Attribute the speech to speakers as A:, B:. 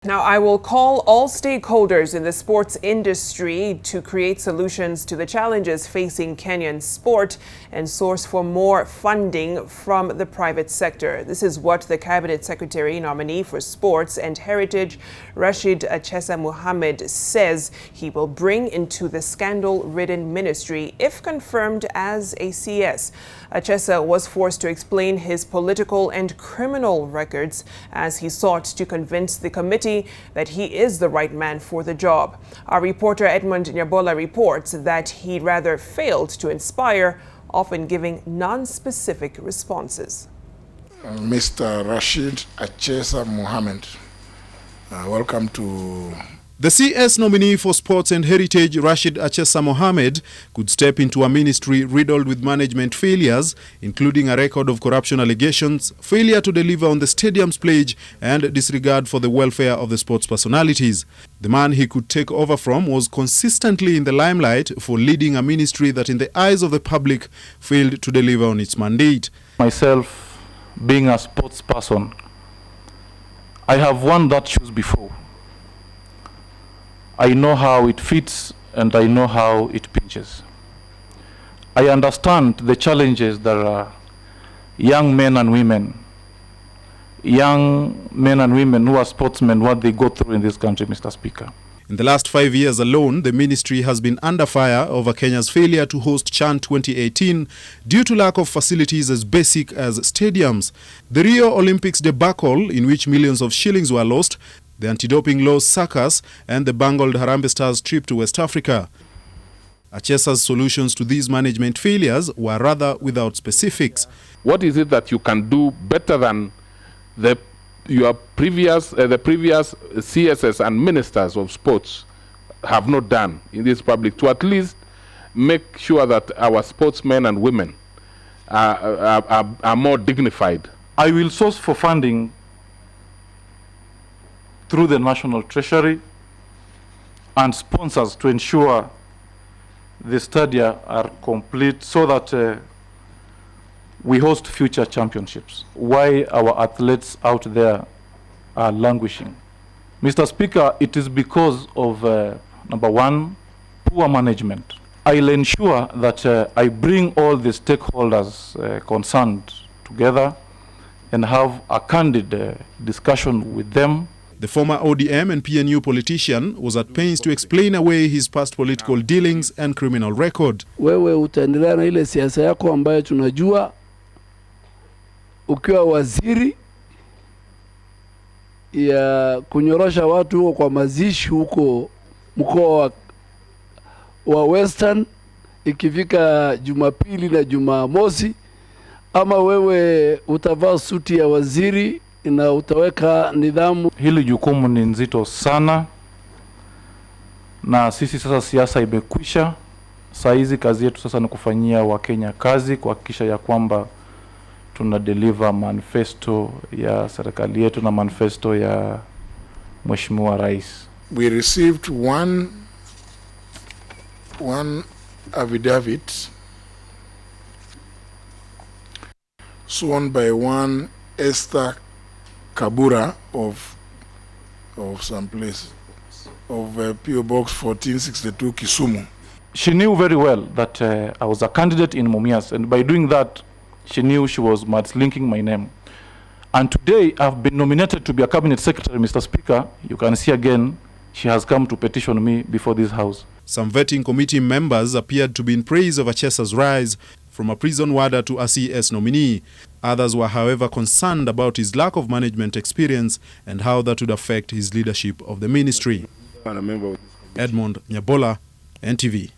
A: Now, I will call all stakeholders in the sports industry to create solutions to the challenges facing Kenyan sport and source for more funding from the private sector. This is what the Cabinet Secretary nominee for Sports and Heritage, Rashid Achesa Mohamed, says he will bring into the scandal-ridden ministry if confirmed as a CS. Achesa was forced to explain his political and criminal records as he sought to convince the committee that he is the right man for the job. Our reporter Edmond Nyabola reports that he rather failed to inspire, often giving non-specific responses.
B: Mr. Rashid Achesa Mohamed, welcome to...
C: The CS nominee for Sports and Heritage, Rashid Achesa Mohamed, could step into a ministry riddled with management failures, including a record of corruption allegations, failure to deliver on the stadium's pledge, and disregard for the welfare of the sports personalities. The man he could take over from was consistently in the limelight for leading a ministry that, in the eyes of the public, failed to deliver on its mandate.
D: Myself, being a sports person, I have worn that shoes before. I know how it fits and I know how it pinches. I understand the challenges that are young men and women who are sportsmen, what they go through in this country, Mr. Speaker.
C: In the last 5 years alone, the ministry has been under fire over Kenya's failure to host CHAN 2018 due to lack of facilities as basic as stadiums. The Rio Olympics debacle, in which millions of shillings were lost, the anti-doping laws circus, and the bungled Harambee Stars trip to West Africa. Achesa's solutions to these management failures were rather without specifics.
E: What is it that you can do better than the previous CSS and ministers of sports have not done in this public, to at least make sure that our sportsmen and women are more dignified?
D: I will source for funding through the National Treasury and sponsors to ensure the stadia are complete so that we host future championships. Why our athletes out there are languishing. Mr. Speaker, it is because of, number one, poor management. I'll ensure that I bring all the stakeholders concerned together and have a candid discussion with them.
C: The former ODM and PNU politician was at pains to explain away his past political dealings and criminal record.
F: Wewe utaendelea na ile siasa yako ambayo tunajua ukiwa waziri ya kunyorosha watu huko kwa mazishi huko mkoa wa Western ikifika Jumapili na Jumamosi, ama wewe utavaa suti ya waziri na utaweka nidhamu.
D: Hili jukumu ni nzito sana, na sisi sasa siasa imekwisha. Saa hizi kazi yetu sasa ni kufanyia Wakenya kazi, kuhakikisha ya kwamba tuna deliver manifesto ya serikali yetu na manifesto ya Mheshimiwa Rais.
B: We received one affidavit sworn by one Esther Kabura of some place of PO Box 1462 Kisumu.
D: She knew very well that I was a candidate in Mumias, and by doing that, she knew she was mudslinging my name. And today, I've been nominated to be a cabinet secretary, Mr. Speaker. You can see again, she has come to petition me before this house.
C: Some vetting committee members appeared to be in praise of Achesa's rise from a prison warder to a CS nominee. Others were, however, concerned about his lack of management experience and how that would affect his leadership of the ministry. Edmond Nyabola, NTV.